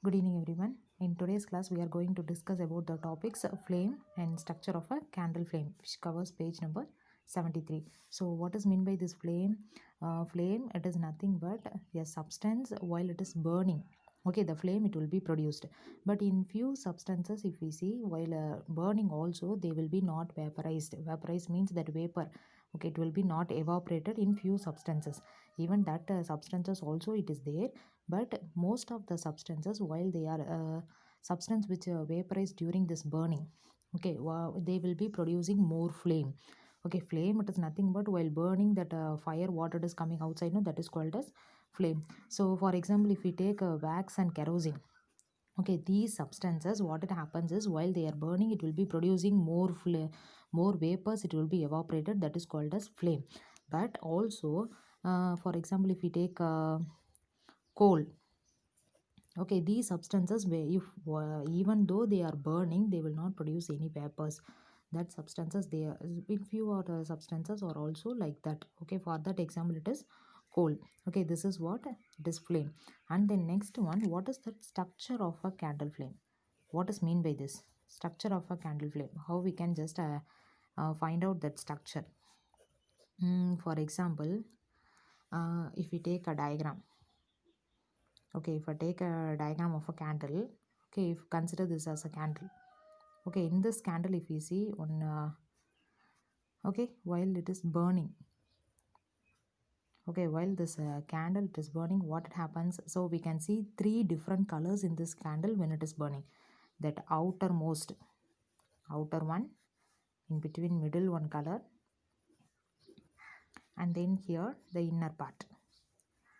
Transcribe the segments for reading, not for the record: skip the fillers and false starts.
Good evening everyone. In today's class we are going to discuss about the topics flame and structure of a candle flame, which covers page number 73. So what is meant by this flame? Flame, it is nothing but a substance while it is burning. Okay, the flame it will be produced, but in few substances if we see while burning also they will be not vaporized. Vaporized means that vapor, okay, it will be not evaporated in few substances. Even that substances also it is there, but most of the substances while they are substance which vaporize during this burning, okay, they will be producing more flame. Okay, flame it is nothing but while burning that fire water is coming outside, no, that is called as flame. So for example, if we take wax and kerosene, okay, these substances what it happens is while they are burning it will be producing more flame, more vapors, it will be evaporated, that is called as flame. But also for example, if we take coal, okay, these substances where if even though they are burning they will not produce any vapors. That substances they are in few other substances are also like that. Okay, for that example it is coal. Okay, this is what it is flame. And the next one, what is the structure of a candle flame? What is mean by this structure of a candle flame? How we can just find out that structure? For example, if we take a diagram, okay, if I take a diagram of a candle, okay, if consider this as a candle, okay, in this candle if you see on okay, while it is burning, okay, while this candle it is burning, what happens? So we can see three different colors in this candle when it is burning. That outermost, outer one, in between middle one color, and then here the inner part.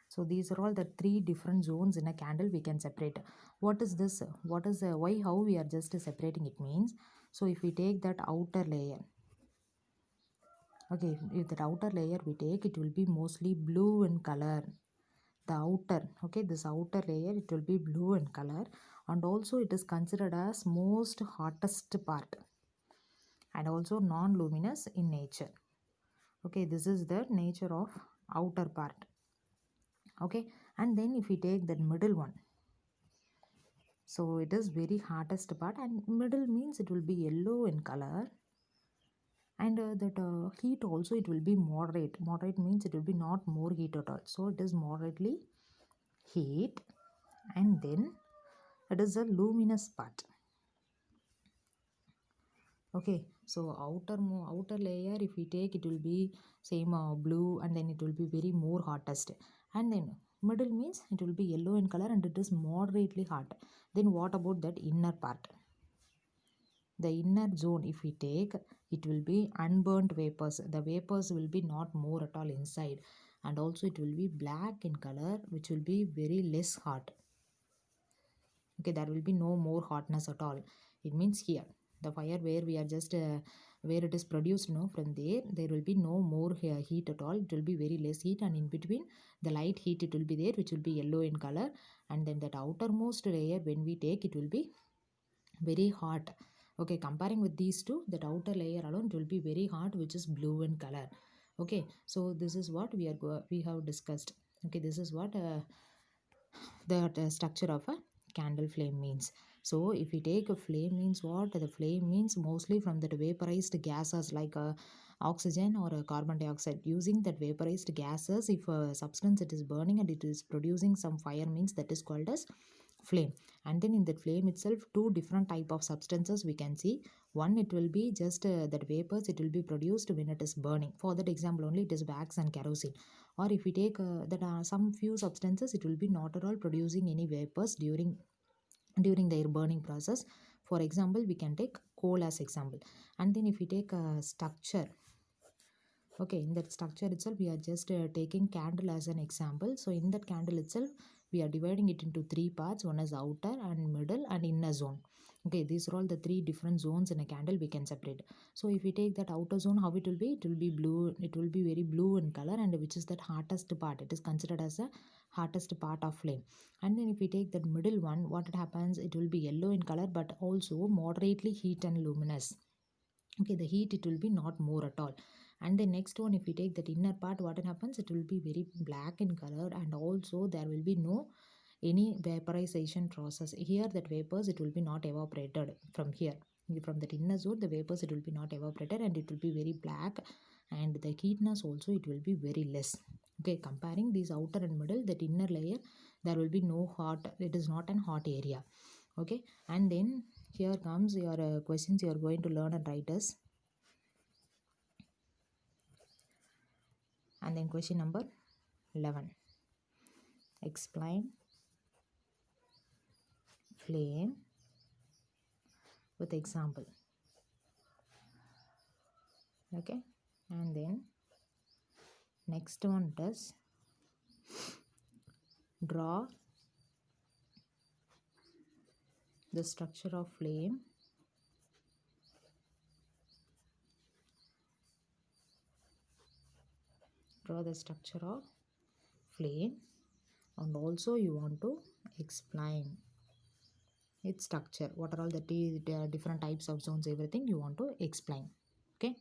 So these are all the three different zones in a candle we can separate. What is this? What is why, how we are just separating it means? So if we take that outer layer, okay, if that outer layer we take, it will be mostly blue in color. The outer, okay, this outer layer it will be blue in color, and also it is considered as most hottest part, and also non-luminous in nature. Okay, this is the nature of outer part. Okay, and then if we take that middle one, so it is very hottest part, and middle means it will be yellow in color, and that heat also it will be moderate. Moderate means it will be not more heat at all, so it is moderately heat. And then it is a luminous part. Okay, so outer layer if we take, it will be same blue, and then it will be very more hottest. And then middle means it will be yellow in color and it is moderately hot. Then what about that inner part? The inner zone if we take, it will be unburnt vapors. The vapors will be not more at all inside, and also it will be black in color, which will be very less hot. Okay, there will be no more hotness at all. It means here the fire where we are just where it is produced, no, from there will be no more heat at all. It will be very less heat, and in between the light heat it will be there, which will be yellow in color. And then that outermost layer when we take, it will be very hot. Okay, comparing with these two, that outer layer alone it will be very hot, which is blue in color. Okay, so this is what we have discussed. Okay, this is what the structure of a candle flame means. So if we take a flame means what? The flame means mostly from that vaporized gases like oxygen or carbon dioxide. Using that vaporized gases, if a substance it is burning and it is producing some fire, means that is called as flame. And then in that flame itself, two different type of substances we can see. One, it will be just that vapors it will be produced when it is burning. For that example only, it is wax and kerosene. Or if we take that some few substances, it will be not at all producing any vapors during their burning process. For example, we can take coal as example. And then if we take a structure, okay, in that structure itself we are just taking candle as an example. So in that candle itself we are dividing it into three parts. One is outer and middle and inner zone. Okay, these are all the three different zones in a candle we can separate. So if we take that outer zone, how it will be blue, it will be very blue in color, and which is that hottest part, it is considered as a hottest part of flame. And then if we take that middle one, what it happens, it will be yellow in color but also moderately heat and luminous. Okay, the heat it will be not more at all. And the next one, if we take that inner part, what it happens, it will be very black in color, and also there will be no any vaporization process. Here that vapors, it will be not evaporated from here. From that inner zone, the vapors, it will be not evaporated and it will be very black, and the heatness also, it will be very less. Okay, comparing these outer and middle, that inner layer, there will be no hot, it is not an hot area. Okay, and then here comes your questions you are going to learn and write us. And then question number 11, explain flame with example. Okay, and then next one is draw the structure of flame flame, and also you want to explain its structure. What are all the different types of zones, everything you want to explain. Okay.